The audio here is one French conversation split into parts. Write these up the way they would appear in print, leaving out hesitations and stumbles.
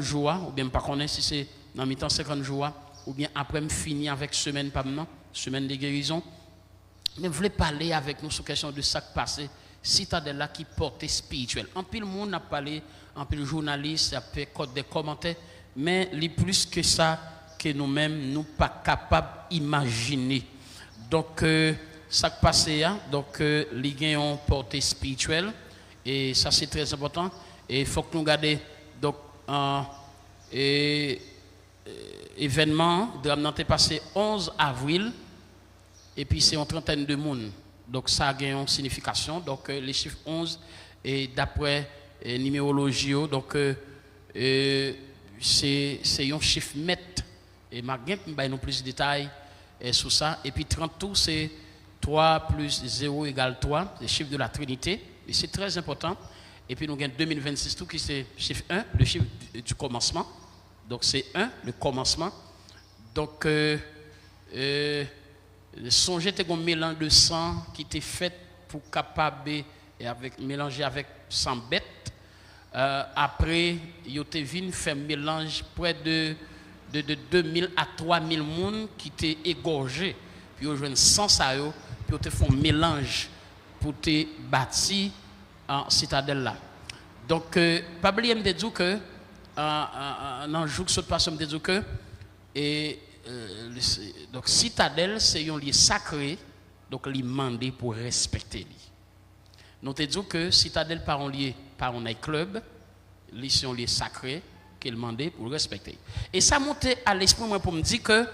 jours, ou bien pas connaître si c'est dans mi-temps 50 jours, ou bien après me finir avec semaine pas maintenant, semaine de guérison. Mais vous voulez parler avec nous sur question de ça qui passé, citadelle là qui porte spirituel. En pile monde a parlé, en pile journaliste a fait des commentaires, mais les plus que ça que nous-mêmes nous pas capables d'imaginer. Donc ça qui passé donc les gains ont porté spirituel et ça c'est très important et il faut que nous gardions donc événement drame est passé 11 avril. Et puis c'est une trentaine de monde. Donc ça a une signification. Donc les chiffres 11, et d'après numérologie, donc c'est un chiffre mètre. Et je vais nous plus de détails sur ça. Et puis 30 tout, c'est 3 plus 0 égale 3, le chiffre de la Trinité. Et c'est très important. Et puis nous avons 2026 tout qui c'est chiffre 1, le chiffre du commencement. Donc c'est 1, le commencement. Donc songez un mélange de sang qui était fait pour capable et avec mélanger avec sang bête. Après, il a fait un mélange près de 2000 à 3000 personnes qui étaient égorgés. Puis ils ont joué sang ça, puis ils ont fait un mélange pour te bâtir en citadelle là. Donc, pas oublier de dire que dans le jour que ce passe, de dire que donc citadelle c'est un lieu sacré, donc il demandé pour respecter. Nous te disons que citadelle par un lieu, par un club, c'est un lieu sacré qu'il demandé pour respecter. Et ça monte à l'esprit moi pour me dire que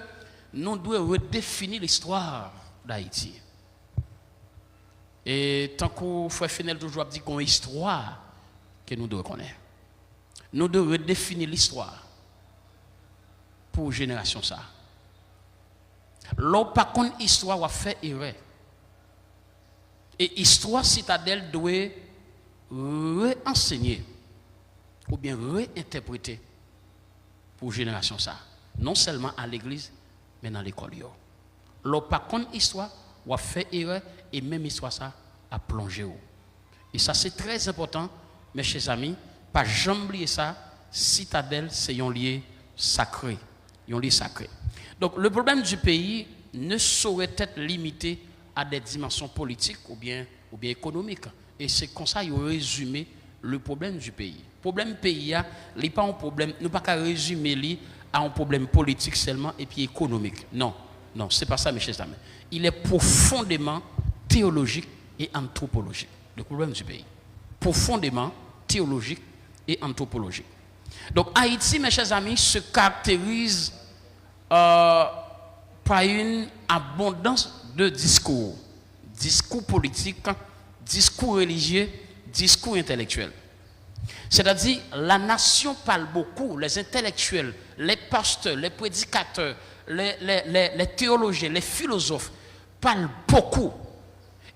nous devons redéfinir l'histoire d'Haïti. Et tant qu'on fait Fenel toujours dit qu'on a une histoire que nous devons connaître. Nous devons redéfinir l'histoire pour génération ça. L'on par contre histoire va faire erreur. Et histoire citadelle doit réenseigner ou bien réinterpréter pour génération ça. Non seulement à l'église, mais dans l'école. L'on par contre histoire va faire erreur et même histoire ça a plongé. Et ça c'est très important, mes chers amis, pas jamais oublier ça, citadelle c'est un lieu sacré. Un lieu sacré. Donc le problème du pays ne saurait être limité à des dimensions politiques ou bien économiques. Et c'est comme ça qu'il faut résumer le problème du pays. Le problème du pays, il n'est pas un problème, nous ne pouvons pas résumer à un problème politique seulement et puis économique. Non, non, ce n'est pas ça mes chers amis. Il est profondément théologique et anthropologique, le problème du pays. Profondément théologique et anthropologique. Donc Haïti, mes chers amis, se caractérise par une abondance de discours. Discours politiques, discours religieux, discours intellectuels. C'est-à-dire, la nation parle beaucoup, les intellectuels, les pasteurs, les prédicateurs, les théologiens, les philosophes parlent beaucoup.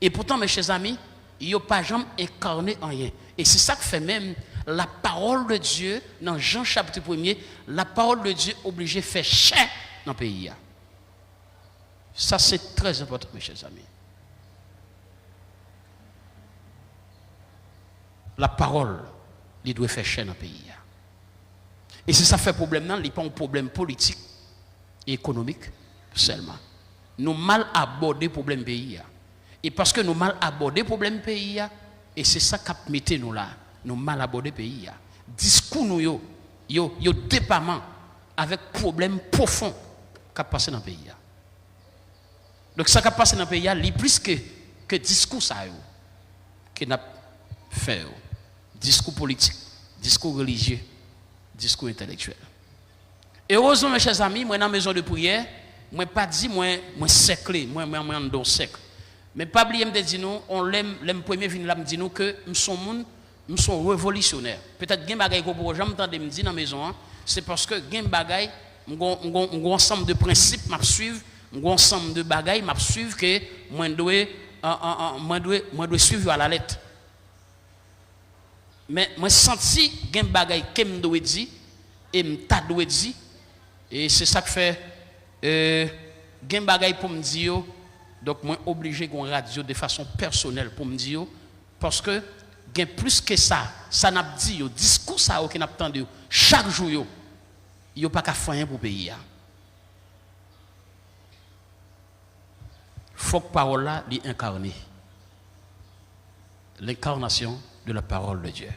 Et pourtant, mes chers amis, ils n'ont pas jamais incarné en rien. Et c'est ça que fait même la parole de Dieu, dans Jean chapitre 1er, la parole de Dieu obligée de faire chair dans le pays. Ça, c'est très important, mes chers amis. La parole, il doit faire chair dans le pays. Et si ça fait problème, non, il n'y a pas un problème politique et économique seulement. Nous mal aborder le problème pays. Et parce que nous mal aborder le problème pays, et c'est ça qui mettez nous là. Nous mal aborder le pays. Discours nous yo dépendant avec problème profond qui passe dans le pays. Donc ça qui passe dans le pays, il plus que discours ça que n'a fait. Discours politique, discours religieux, discours intellectuel. Et heureusement mes chers amis, moi dans la maison de prière, moi pas dit moi séclé, moi en don sec. Mais pas oublier me dire nous, on l'aime premier venir là me dire nous que nous sommes révolutionnaires. Peut-être gen bagay ko pour jamais entendre me dire dans la maison, c'est parce que gen bagay un ensemble de principes m'a suivre, un ensemble de bagay m'a suivre que moi dois suivre à la lettre. Mais moi senti gen bagay que me doit dire et me ta doit dire et c'est ça que fait gen bagay pour me dire donc moi obligé qu'on radio de façon personnelle pour me dire parce que gain plus que ça n'a dit yo discours ça qui n'a entendu chaque jour yo pas qu'à faire pour pays ya. Faut que parole là li incarner l'incarnation de la parole de Dieu.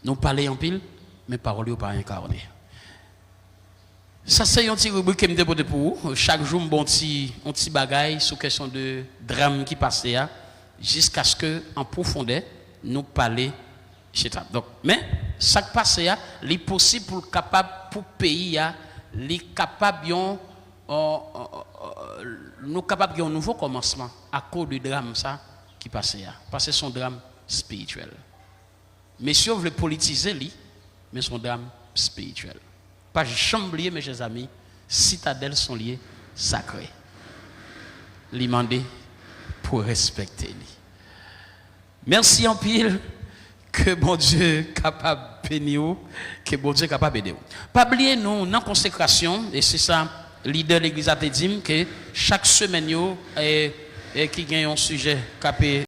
Nous parlons en pile mais parole yo pas incarner. Ça c'est un petit rubrique que me dépote pour vous. Chaque jour un petit bagaille sur question de drame qui passait jusqu'à ce que en profondeur nous parler chez toi. Donc mais ça qui passe il est possible pour capable pour pays les capable nous capable un nouveau commencement à cause du drame ça qui passait parce que son drame spirituel. Messieurs veulent politiser lui mais son drame spirituel. Pas chamblier mes chers amis, citadelles sont liées sacrées. L'imandé pour respecter lui. Merci en pile que bon Dieu capable bénir, que bon Dieu capable aider. Pas oublier nous dans consécration et c'est ça leader de l'église a dit que chaque semaine qui gagne un sujet capé